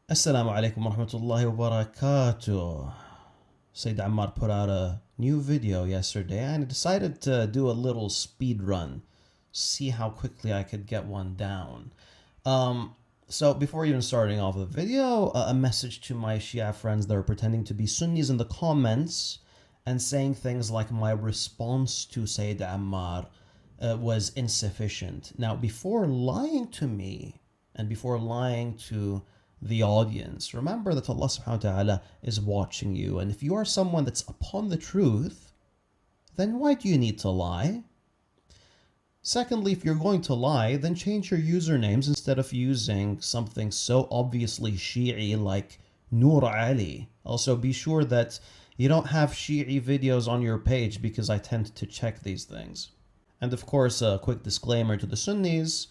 Assalamu alaikum wa rahmatullahi wa barakatuh. Sayyid Ammar put out a new video yesterday and I decided to do a little speed run, see how quickly I could get one down. So before even starting off the video, a message to my Shia friends that are pretending to be Sunnis in the comments and saying things like my response to Sayyid Ammar was insufficient. Now, before lying to me and before lying to the audience, remember that Allah subhanahu wa ta'ala is watching you, and if you are someone that's upon the truth, then why do you need to lie? Secondly, if you're going to lie, then change your usernames instead of using something so obviously Shi'i like Nur Ali. Also, be sure that you don't have Shi'i videos on your page because I tend to check these things. And of course, a quick disclaimer to the Sunnis,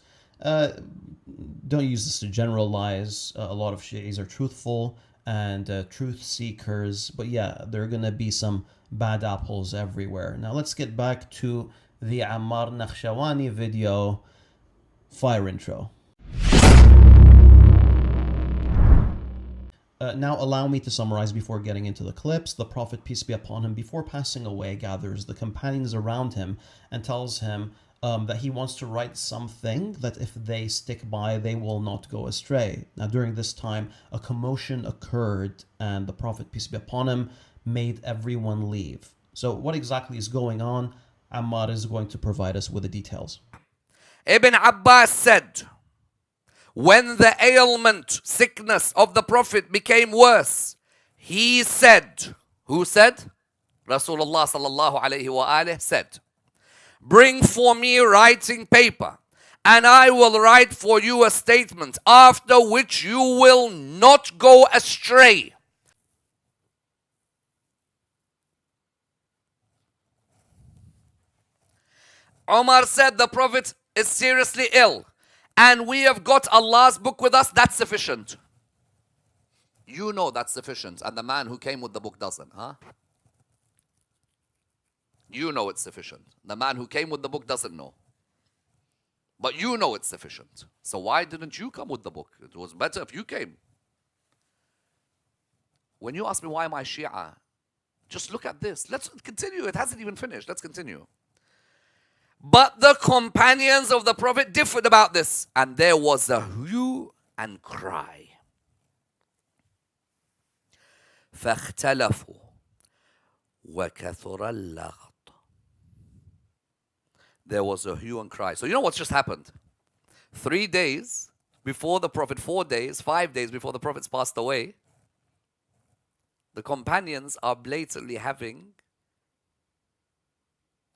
don't use this to generalize. A lot of Shi'is are truthful and truth seekers, but yeah, there are gonna be some bad apples everywhere. Now let's get back to the Ammar Nakshawani video. Fire intro. Now allow me to summarize before getting into the clips. The Prophet, peace be upon him, before passing away, gathers the companions around him and tells him that he wants to write something that if they stick by, they will not go astray. Now during this time, a commotion occurred and the Prophet, peace be upon him, made everyone leave. So what exactly is going on? Ammar is going to provide us with the details. Ibn Abbas said, when the ailment, sickness of the Prophet became worse, he said, who said? Rasulullah sallallahu alayhi wa alayhi said, bring for me writing paper, and I will write for you a statement, after which you will not go astray. Umar said the Prophet is seriously ill, and we have got Allah's book with us, that's sufficient. You know that's sufficient, and the man who came with the book doesn't, huh? You know it's sufficient. The man who came with the book doesn't know. But you know it's sufficient. So why didn't you come with the book? It was better if you came. When you ask me why am I Shia, just look at this. Let's continue. It hasn't even finished. Let's continue. But the companions of the Prophet differed about this, and there was a hue and cry. فاختلفوا وكثر اللغط. There was a hue and cry. So you know what's just happened? 3 days before the Prophet, 4 days, 5 days before the Prophet's passed away, the companions are blatantly having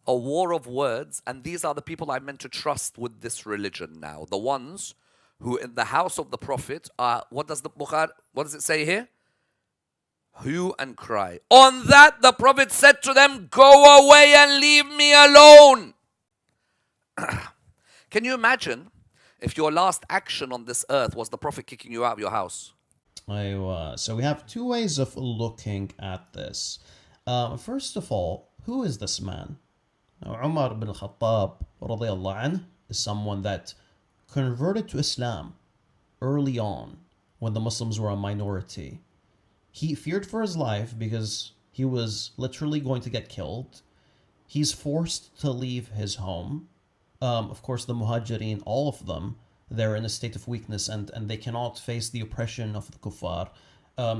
a war of words, and these are the people I'm meant to trust with this religion now. The ones who in the house of the Prophet are, what does it say here? Hue and cry. On that the Prophet said to them, go away and leave me alone. Can you imagine if your last action on this earth was the Prophet kicking you out of your house? So we have two ways of looking at this. First of all, who is this man? Umar bin Khattab radiallahu anh is someone that converted to Islam early on when the Muslims were a minority. He feared for his life because he was literally going to get killed. He's forced to leave his home. Of course, the Muhajirin, all of them, they're in a state of weakness and they cannot face the oppression of the kuffar.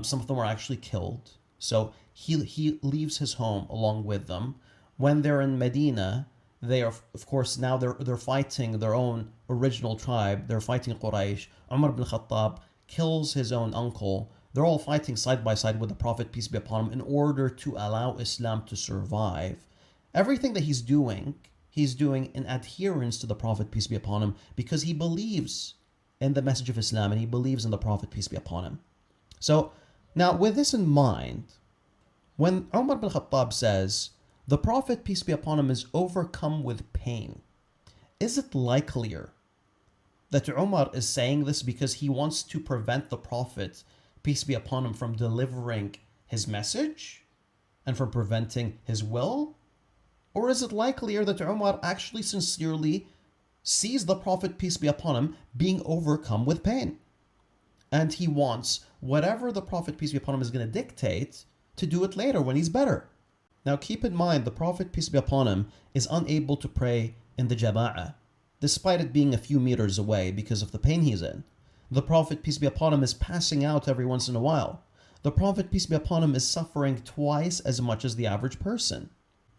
Some of them are actually killed. So he leaves his home along with them. When they're in Medina, they are, of course, now they're fighting their own original tribe. They're fighting Quraysh. Umar bin Khattab kills his own uncle. They're all fighting side by side with the Prophet, peace be upon him, in order to allow Islam to survive. Everything that he's doing in adherence to the Prophet, peace be upon him, because he believes in the message of Islam and he believes in the Prophet, peace be upon him. So, now with this in mind, when Umar bin Khattab says, the Prophet, peace be upon him, is overcome with pain, is it likelier that Umar is saying this because he wants to prevent the Prophet, peace be upon him, from delivering his message and from preventing his will? Or is it likelier that Umar actually sincerely sees the Prophet, peace be upon him, being overcome with pain? And he wants whatever the Prophet, peace be upon him, is going to dictate, to do it later when he's better. Now keep in mind, the Prophet, peace be upon him, is unable to pray in the jama'ah, despite it being a few meters away because of the pain he's in. The Prophet, peace be upon him, is passing out every once in a while. The Prophet, peace be upon him, is suffering twice as much as the average person.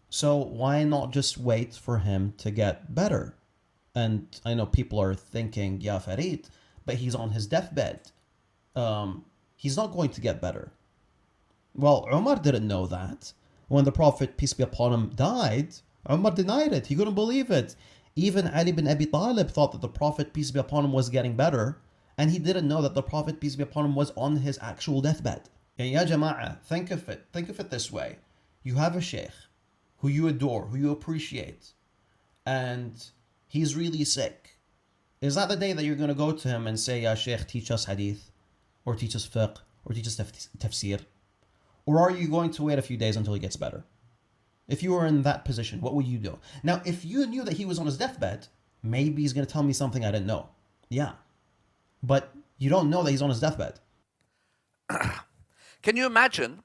So why not just wait for him to get better? And I know people are thinking, Ya Farid, but he's on his deathbed. He's not going to get better. Well, Umar didn't know that. When the Prophet, peace be upon him, died, Umar denied it. He couldn't believe it. Even Ali bin Abi Talib thought that the Prophet, peace be upon him, was getting better, and he didn't know that the Prophet, peace be upon him, was on his actual deathbed. Ya Jama'ah, think of it this way. You have a sheikh who you adore, who you appreciate, and he's really sick. Is that the day that you're going to go to him and say, Ya sheikh, teach us hadith, or teach us fiqh, or teach us tafsir? Or are you going to wait a few days until he gets better? If you were in that position, what would you do? Now, if you knew that he was on his deathbed, maybe he's going to tell me something I didn't know. Yeah. But you don't know that he's on his deathbed. Can you imagine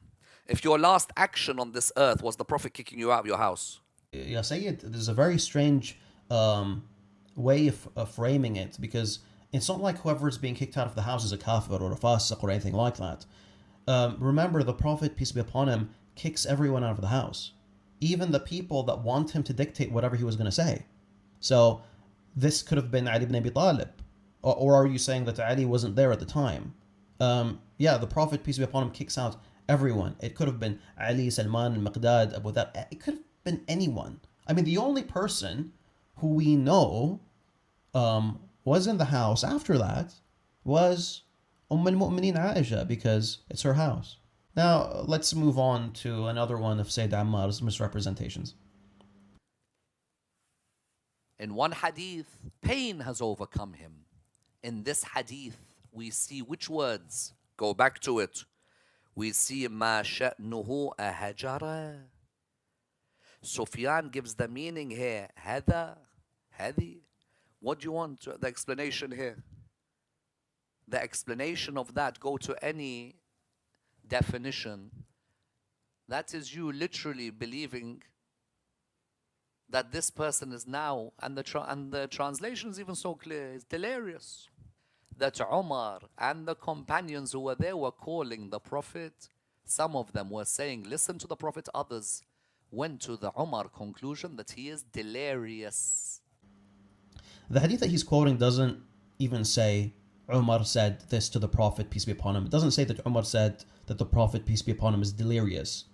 if your last action on this earth was the Prophet kicking you out of your house? Ya Sayyid, there's a very strange way of framing it, because it's not like whoever's being kicked out of the house is a kafir or a fasiq or anything like that. Remember, the Prophet, peace be upon him, kicks everyone out of the house. Even the people that want him to dictate whatever he was going to say. So this could have been Ali ibn Abi Talib. Or are you saying that Ali wasn't there at the time? Yeah, the Prophet, peace be upon him, kicks out everyone. It could have been Ali, Salman, Al-Miqdad, Abu Dhar. It could have been anyone. I mean, the only person who we know was in the house after that was al-Mu'mineen Aisha, because it's her house. Now, let's move on to another one of Sayyid Ammar's misrepresentations. In one hadith, pain has overcome him. In this hadith, we see which words? Go back to it. We see مَا شَأْنُهُ أَهَجَرَ. Sufyan gives the meaning here. هذا, هذه. What do you want? The explanation here. The explanation of that, go to any definition. That is you literally believing that this person is now, and the translation is even so clear, it's delirious. That Umar and the companions who were there were calling the Prophet. Some of them were saying, listen to the Prophet. Others went to the Umar conclusion that he is delirious. The hadith that he's quoting doesn't even say Umar said this to the Prophet, peace be upon him. It doesn't say that Umar said that the Prophet, peace be upon him, is delirious.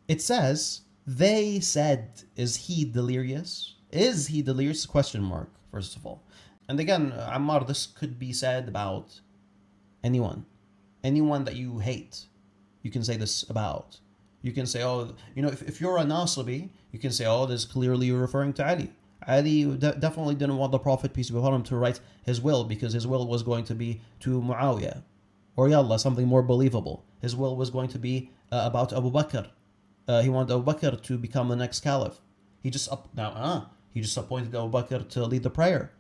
It says, they said, is he delirious? Is he delirious? Question mark, first of all. And again, Ammar, this could be said about anyone. Anyone that you hate, you can say this about. You can say, oh, you know, if you're a Nasibi, you can say, oh, this is clearly referring to Ali. Ali definitely didn't want the Prophet, peace be upon him, to write his will, because his will was going to be to Muawiyah. Or Yallah, something more believable. His will was going to be about Abu Bakr. He wanted Abu Bakr to become the next caliph. He just appointed Abu Bakr to lead the prayer.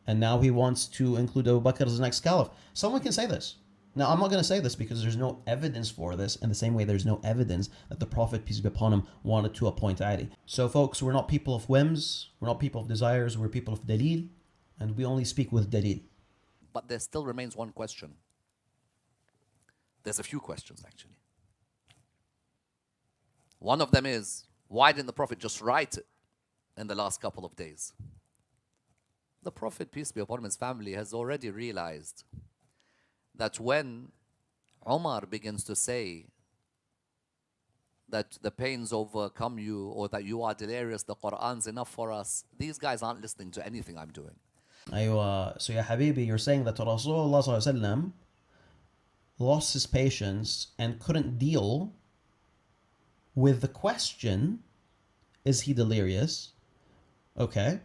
And now he wants to include Abu Bakr as the next caliph. Someone can say this. Now, I'm not going to say this because there's no evidence for this, in the same way there's no evidence that the Prophet, peace be upon him, wanted to appoint Ali. So folks, we're not people of whims, we're not people of desires, we're people of dalil, and we only speak with dalil. But there still remains one question. There's a few questions, actually. One of them is, why didn't the Prophet just write it in the last couple of days? The Prophet, peace be upon him, his family, has already realized that when Umar begins to say that the pains overcome you, or that you are delirious, the Quran's enough for us, these guys aren't listening to anything I'm doing. So ya Habibi, you're saying that Rasulullah ﷺ lost his patience and couldn't deal with the question, is he delirious? Okay.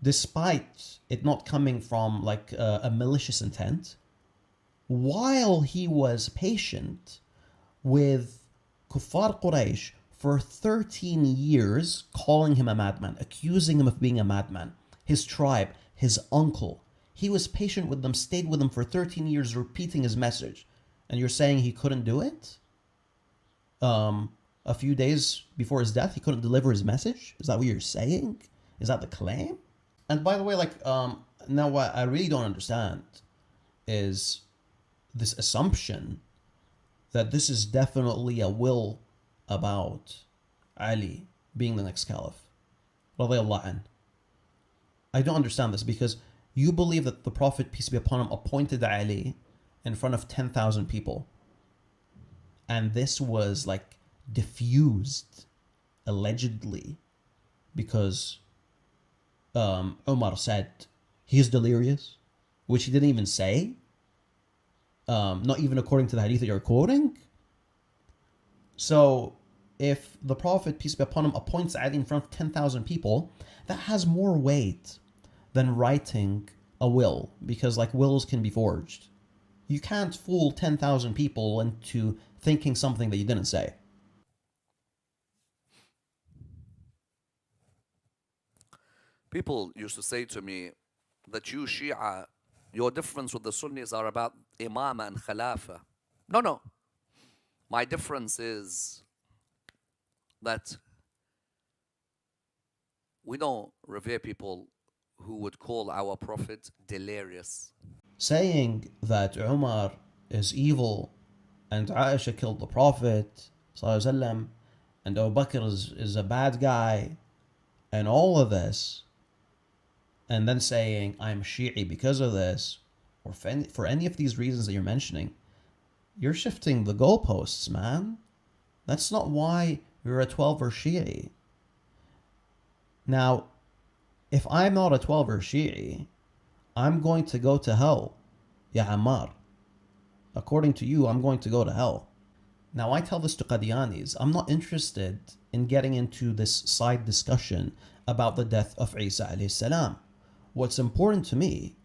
Despite it not coming from like a malicious intent, while he was patient with Kuffar Quraysh for 13 years, calling him a madman, accusing him of being a madman, his tribe, his uncle, he was patient with them, stayed with them for 13 years, repeating his message. And you're saying he couldn't do it? A few days before his death, he couldn't deliver his message? Is that what you're saying? Is that the claim? And by the way, now what I really don't understand is this assumption that this is definitely a will about Ali being the next caliph. Radiallahu anh. I don't understand this because you believe that the Prophet, peace be upon him, appointed Ali in front of 10,000 people. And this was diffused, allegedly, because Umar said he is delirious, which he didn't even say. Not even according to the hadith that you're quoting. So, if the Prophet, peace be upon him, appoints Ali in front of 10,000 people, that has more weight than writing a will, because wills can be forged. You can't fool 10,000 people into thinking something that you didn't say. People used to say to me that you Shia, your difference with the Sunnis are about Imama and Khilafah. No. My difference is that we don't revere people who would call our Prophet delirious. Saying that Umar is evil and Aisha killed the Prophet ﷺ, and Abu Bakr is a bad guy, and all of this, and then saying I'm Shi'i because of this, or for any of these reasons that you're mentioning, you're shifting the goalposts, man. That's not why you're a 12-er Shi'i. Now, if I'm not a 12-er Shi'i, I'm going to go to hell. Ya Ammar. According to you, I'm going to go to hell. Now, I tell this to Qadianis. I'm not interested in getting into this side discussion about the death of Isa alayhi salam. What's important to me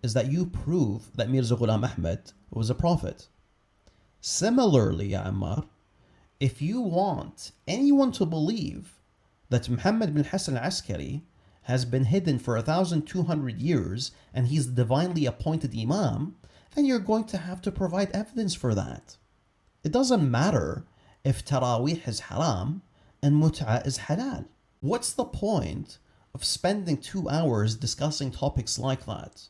is that you prove that Mirza Ghulam Ahmad was a prophet. Similarly, Ya Ammar, if you want anyone to believe that Muhammad bin Hassan al-Askari has been hidden for 1,200 years and he's the divinely appointed Imam, then you're going to have to provide evidence for that. It doesn't matter if Taraweeh is haram and Mut'a is halal. What's the point of spending 2 hours discussing topics like that?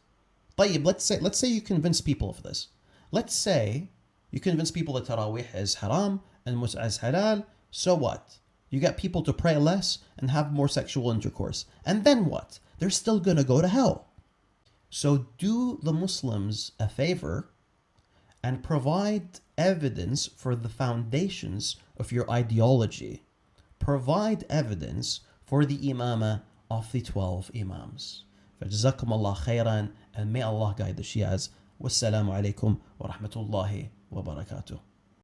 طيب, let's say you convince people of this. Let's say you convince people that Taraweeh is haram and Mut'a is halal. So what? You get people to pray less and have more sexual intercourse. And then what? They're still going to go to hell. So do the Muslims a favor and provide evidence for the foundations of your ideology. Provide evidence for the imamah of the 12 imams. فجزاكم الله خيرا, and may Allah guide the Shias. Wassalamu alaikum wa rahmatullahi wa barakatuh.